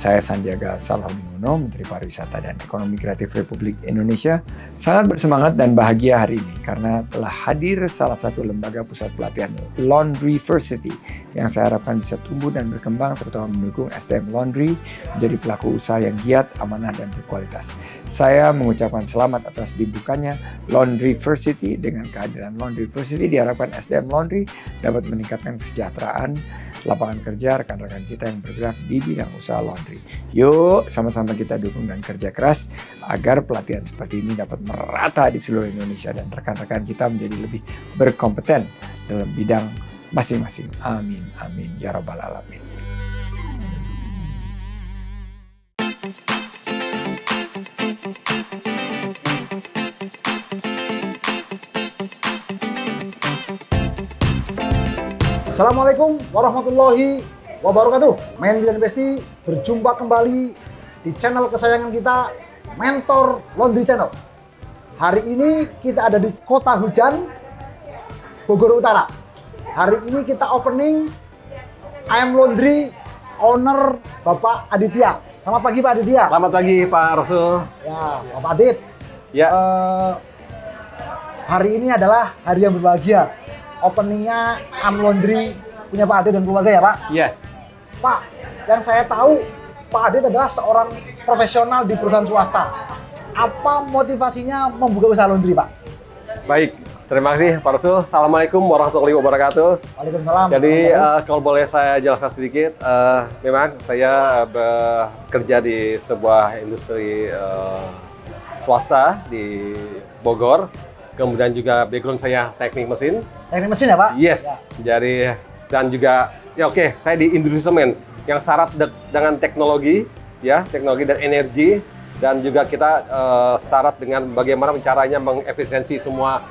Saya Sandiaga Salahuddin Uno, Menteri Pariwisata dan Ekonomi Kreatif Republik Indonesia, sangat bersemangat dan bahagia hari ini karena telah hadir salah satu lembaga pusat pelatihan Laundryversity yang saya harapkan bisa tumbuh dan berkembang, terutama mendukung SDM Laundry menjadi pelaku usaha yang giat, amanah, dan berkualitas. Saya mengucapkan selamat atas dibukanya Laundryversity. Dengan kehadiran Laundryversity diharapkan SDM Laundry dapat meningkatkan kesejahteraan, lapangan kerja rekan-rekan kita yang bergerak di bidang usaha laundry. Yuk, sama-sama kita dukung dan kerja keras agar pelatihan seperti ini dapat merata di seluruh Indonesia dan rekan-rekan kita menjadi lebih berkompeten dalam bidang masing-masing. Amin, amin, ya rabbal alamin. Assalamualaikum warahmatullahi wabarakatuh. Main dan Besti berjumpa kembali di channel kesayangan kita, Mentor Laundry Channel. Hari ini kita ada di Kota Hujan, Bogor Utara. Hari ini kita opening AM Laundry owner Bapak Aditya. Selamat pagi Pak Aditya. Selamat pagi Pak Rasul. Ya, Bapak Adit. Ya. Hari ini adalah hari yang berbahagia. Openingnya AM Laundry punya Pak Adit dan keluarga ya Pak? Yes. Pak, yang saya tahu Pak Adit adalah seorang profesional di perusahaan swasta. Apa motivasinya membuka usaha laundry Pak? Baik, terima kasih Pak Rasul. Assalamualaikum warahmatullahi wabarakatuh. Waalaikumsalam. Jadi kalau boleh saya jelaskan sedikit, memang saya bekerja di sebuah industri swasta di Bogor. Kemudian juga background saya teknik mesin. Teknik mesin ya Pak? Yes. Ya. Jadi dan juga saya di industri semen yang syarat dengan teknologi, ya teknologi dan energi, dan juga kita syarat dengan bagaimana caranya mengefisiensi semua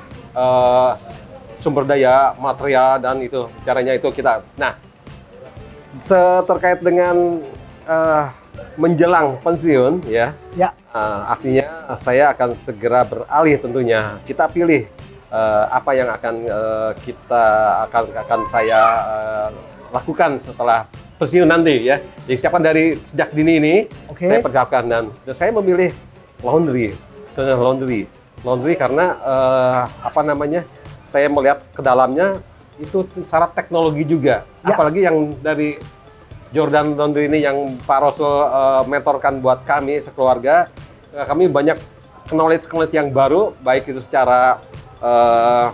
sumber daya, material, dan itu caranya itu kita. Nah, terkait dengan menjelang pensiun, ya. Artinya saya akan segera beralih tentunya. Kita pilih apa yang akan saya lakukan setelah pensiun nanti, ya. Jadi siapkan dari sejak dini ini, saya persiapkan dan saya memilih laundry karena saya melihat ke dalamnya itu syarat teknologi juga, apalagi yang dari Jordan Laundry ini yang Pak Rasul mentorkan buat kami sekeluarga. Kami banyak knowledge yang baru, baik itu secara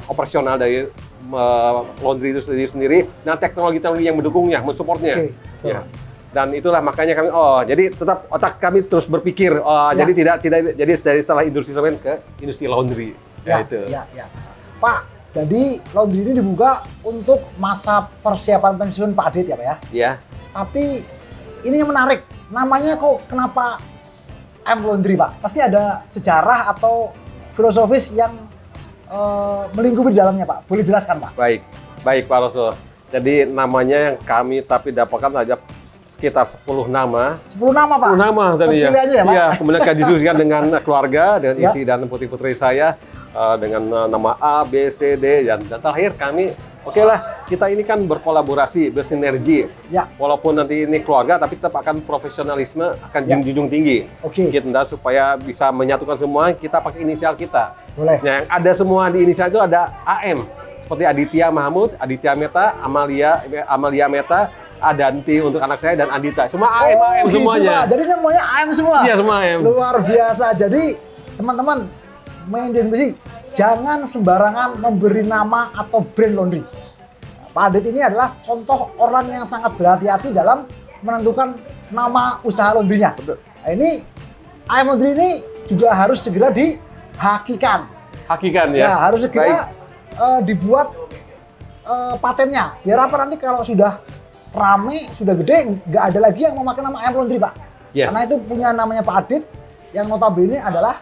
operasional dari laundry itu sendiri, dan teknologi yang mendukungnya, mensupportnya. Ya. Dan itulah makanya kami, jadi tetap otak kami terus berpikir, jadi jadi dari setelah industri semen ke industri laundry. Ya. Pak, jadi laundry ini dibuka untuk masa persiapan pensiun Pak Adit ya Pak ya? Iya. Tapi ini yang menarik, namanya kok kenapa AM Laundry Pak? Pasti ada sejarah atau filosofis yang melingkupi di dalamnya Pak. Boleh jelaskan Pak? Baik Pak Rasul. Jadi namanya yang kami dapatkan saja sekitar 10 nama. 10 nama Pak? 10 nama tadi ya. Pilih aja ya Pak? Iya, kemudian kami diskusikan dengan keluarga, dengan istri dan putri-putri saya, dengan nama A, B, C, D, dan terakhir kami kita ini kan berkolaborasi, bersinergi. Ya. Walaupun nanti ini keluarga, tapi tetap akan profesionalisme, akan junjung tinggi. Kita supaya bisa menyatukan semua, kita pakai inisial kita. Boleh. Nah, yang ada semua di inisial itu ada AM, seperti Aditya Mahmud, Aditya Meta, Amalia Meta, Adanti untuk anak saya, dan Andita. Cuma AM gitu, semuanya. Pak. Jadi namanya AM semua? Iya, semua AM. Luar biasa. Jadi teman-teman, main di Besi, jangan sembarangan memberi nama atau brand laundry. Pak Adit ini adalah contoh orang yang sangat berhati-hati dalam menentukan nama usaha laundrynya. Nah, ini AM Laundry ini juga harus segera dihakikan. Ya. Harus segera dibuat patennya. Biar apa nanti kalau sudah rame, sudah gede, nggak ada lagi yang memakai nama AM Laundry Pak. Yes. Karena itu punya namanya Pak Adit, yang notabene adalah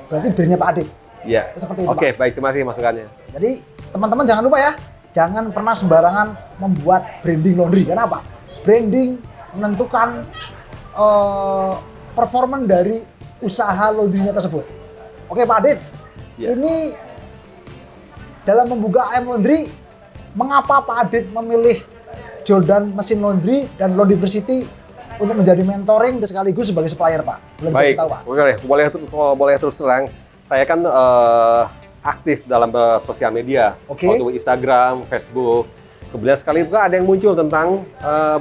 berarti brandnya Pak Adit. Iya. Seperti itu, Oke, Pak. baik, terima kasih masukannya. Jadi teman-teman jangan lupa ya, jangan pernah sembarangan membuat branding laundry. Kenapa? Branding menentukan performa dari usaha laundrynya tersebut. Oke Pak Adit, ini dalam membuka AM Laundry, mengapa Pak Adit memilih Jordan Mesin Laundry dan Laundryversity untuk menjadi mentoring dan sekaligus sebagai supplier, Pak? Boleh Baik, dikasih tahu, Pak? boleh terus terang. Saya kan aktif dalam sosial media, Oke. waktu Instagram, Facebook. Kemudian sekali juga ada yang muncul tentang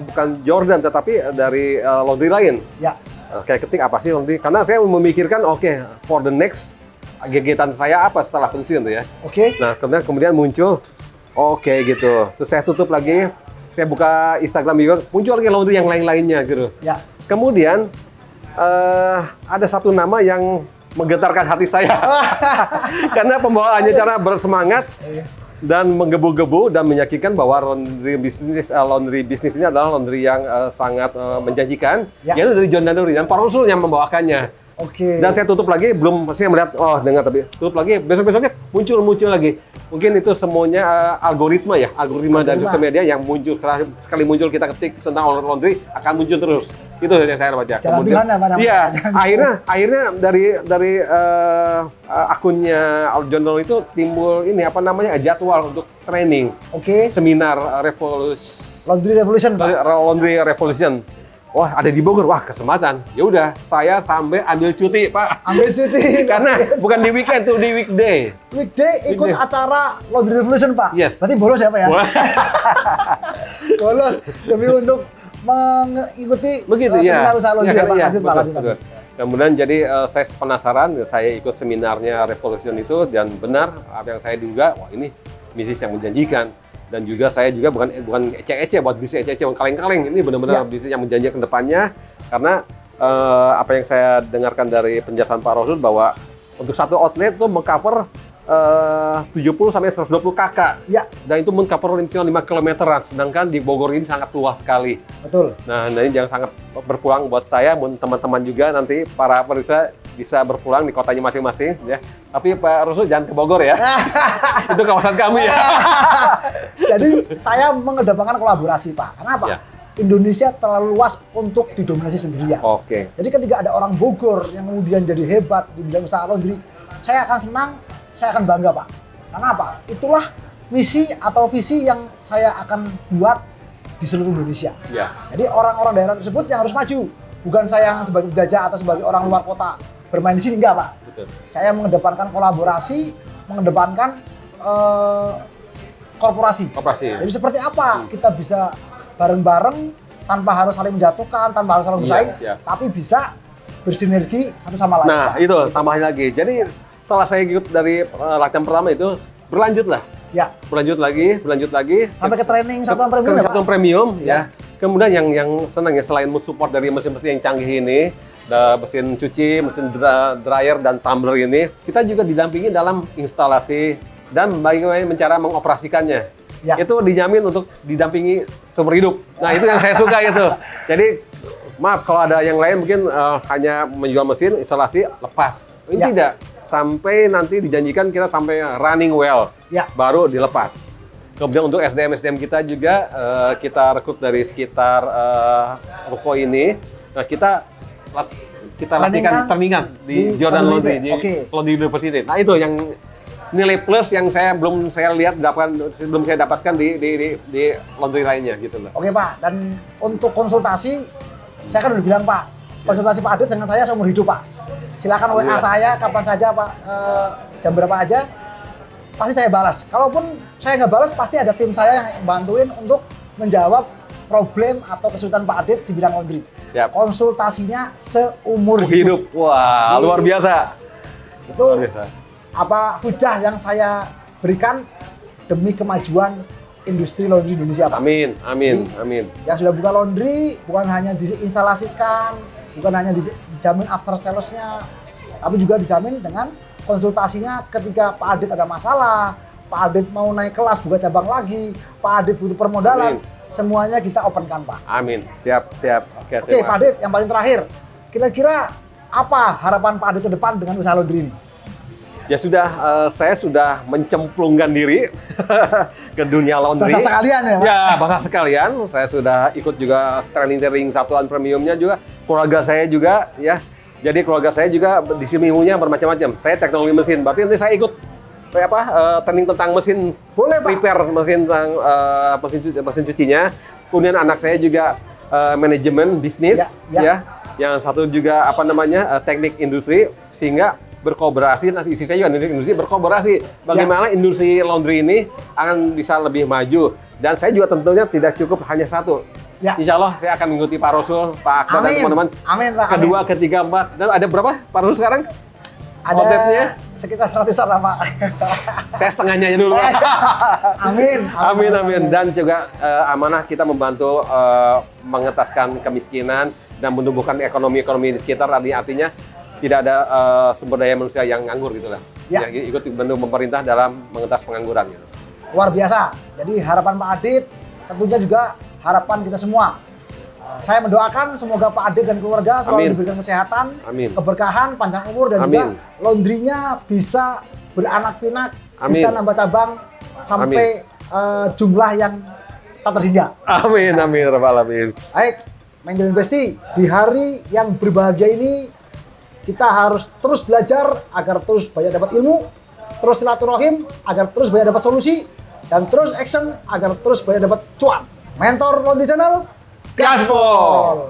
bukan Jordan, tetapi dari laundry lain. Ya, Kayak ketik apa sih laundry? Karena saya memikirkan, oke, for the next kegiatan saya apa setelah pensiun tuh ya. oke. Nah, kemudian muncul, oke gitu. Terus saya tutup lagi, saya buka Instagram juga, muncul lagi laundry yang lain-lainnya gitu. Ya, Kemudian ada satu nama yang menggetarkan hati saya karena pembawaannya cara bersemangat dan menggebu-gebu dan meyakinkan bahwa laundry bisnis ini adalah laundry yang sangat menjanjikan. Ya. Yaitu dari John Danduri dan Pak Rasul yang membawakannya. oke. Dan saya tutup lagi, belum saya melihat, dengar tapi tutup lagi, besok-besoknya muncul lagi. Mungkin itu semuanya algoritma dari sosial media yang muncul, sekali muncul kita ketik tentang laundry akan muncul terus. Itu yang saya baca. Jalan Tuhan ya, Pak? Iya, akhirnya dari akunnya John Doe itu timbul jadwal untuk training, Oke. seminar Laundry Revolution, Pak. Laundry Revolution. Wah, ada di Bogor. Wah, kesempatan. Ya udah, saya sampai ambil cuti, Pak. Ambil cuti. Karena bukan di weekend tuh, di weekday. Weekday ikut Weekday. acara Laundry Revolution, Pak? Yes. Berarti bolos ya, Pak ya? Wah, Bolos demi untuk mengikuti begitu ya. seminar usaha laundry, Iya, Pak. iya, Lanjut, Pak. betul, Lanjut, betul. Kemudian jadi saya penasaran, saya ikut seminarnya Revolution itu dan benar apa yang saya duga, wah ini bisnis yang menjanjikan. Dan juga saya juga bukan ecek-ecek buat bisnis ecek-ecek, bukan kaleng-kaleng. Ini benar-benar bisnis yang menjanjikan ke depannya karena apa yang saya dengarkan dari penjelasan Pak Rasul bahwa untuk satu outlet itu mengcover 70 sampai 120 kakak. Ya, Dan itu mengcover lingkungan 5 kilometeran, sedangkan di Bogor ini sangat luas sekali. betul. Nah, ini jangan sangat berpulang buat saya, buat teman-teman juga nanti para pemirsa bisa berpulang di kotanya masing-masing ya. Tapi Pak Rasul jangan ke Bogor ya. Itu kawasan kami ya. Jadi saya mengedepankan kolaborasi, Pak. Kenapa? Ya. Indonesia terlalu luas untuk didominasi sendirian. Oke. Jadi ketika ada orang Bogor yang kemudian jadi hebat di bidang usaha laundry, saya akan senang, saya akan bangga, Pak. Karena apa? Itulah misi atau visi yang saya akan buat di seluruh Indonesia. Ya. Jadi orang-orang daerah tersebut yang harus maju. Bukan saya yang sebagai penjajah atau sebagai orang luar kota bermain di sini, enggak, Pak. Betul. Saya mengedepankan kolaborasi, mengedepankan korporasi. Operasi. Jadi seperti apa kita bisa bareng-bareng tanpa harus saling menjatuhkan, tanpa harus saling bersaing, Iya. tapi bisa bersinergi satu sama lain. Nah, Pak. itu tambahin lagi. Jadi setelah saya ikut dari latihan pertama itu berlanjut lah. Ya, Berlanjut lagi sampai ke training satuan premium ya, Pak? satuan premium Ya. ya. Kemudian yang senang ya selain support dari mesin-mesin yang canggih ini, mesin cuci, mesin dryer dan tumbler ini, kita juga didampingi dalam instalasi dan bagaimana cara mengoperasikannya. Ya. Itu dijamin untuk didampingi seumur hidup. Nah, itu yang saya suka itu. Jadi maaf kalau ada yang lain mungkin hanya menjual mesin, instalasi, lepas. Ini Ya. tidak. Sampai nanti dijanjikan kita sampai running well, Ya. baru dilepas. Kemudian untuk SDM kita juga kita rekrut dari sekitar ruko ini. Nah, kita latihan trainingan di Jordan Laundry, di Laundry University. Nah, itu yang nilai plus yang belum saya dapatkan di laundry lainnya gitu loh. Oke, Pak, dan untuk konsultasi, saya kan udah bilang, Pak, konsultasi Pak Adit dengan saya seumur hidup, Pak. Silakan WA saya kapan saja, Pak, jam berapa aja, pasti saya balas. Kalaupun saya nggak balas, pasti ada tim saya yang bantuin untuk menjawab problem atau kesulitan Pak Adit di bidang laundry. Siap. Konsultasinya seumur Hidup, wah luar biasa. Itu Luar biasa. apa hujah yang saya berikan demi kemajuan industri laundry Indonesia, Pak. Amin, amin, amin. Yang sudah buka laundry bukan hanya diinstalasikan, bukan hanya dijamin after sales-nya, tapi juga dijamin dengan konsultasinya ketika Pak Adit ada masalah, Pak Adit mau naik kelas buka cabang lagi, Pak Adit butuh permodalan, semuanya kita openkan, Pak. Amin, siap. Oke, Oke, Pak Adit, yang paling terakhir, kira-kira apa harapan Pak Adit ke depan dengan usaha laundry ini? Ya sudah, saya sudah mencemplungkan diri ke dunia laundry. Basah sekalian ya, Pak? Ya, basah sekalian. Saya sudah ikut juga training satuan premiumnya juga. Keluarga saya juga, ya. Jadi keluarga saya juga disiplin-ilmunya bermacam-macam. Saya teknologi mesin, berarti nanti saya ikut training tentang mesin. Boleh, Pak. Prepare mesin tentang mesin cucinya. Kemudian anak saya juga manajemen bisnis, Ya, ya. Yang satu juga apa namanya teknik industri, sehingga berkolaborasi. Nanti isi saya juga teknik industri berkolaborasi. Bagaimana industri laundry ini akan bisa lebih maju. Dan saya juga tentunya tidak cukup hanya satu. Ya. Insya Allah saya akan mengikuti Pak Rasul, Pak Akbar dan teman-teman. Amin lah. Kedua, ketiga, empat. Dan ada berapa Pak Rasul sekarang? Ada Outletnya? sekitar 100-an lah, Pak. Saya setengahnya aja dulu. Pak. Amin. Amin, amin. Dan juga amanah kita membantu mengetaskan kemiskinan dan menumbuhkan ekonomi di sekitar. Artinya tidak ada sumber daya manusia yang nganggur gitu lah. Ya. Yang ikut membantu pemerintah dalam mengetas pengangguran gitu. Luar biasa. Jadi harapan Pak Adit, tentunya juga harapan kita semua. Saya mendoakan semoga Pak Adit dan keluarga selalu Amin. diberikan kesehatan, Amin. keberkahan, panjang umur, dan Amin. juga laundrynya bisa beranak pinak, Amin. bisa nambah cabang sampai jumlah yang tak terhingga. Amin, amin, rabbal alamin. Baik, Manajemen Besti, di hari yang berbahagia ini kita harus terus belajar agar terus banyak dapat ilmu, terus silaturahim agar terus banyak dapat solusi, dan terus action agar terus banyak dapat cuan. Mentor Laundry Channel, Gaspol!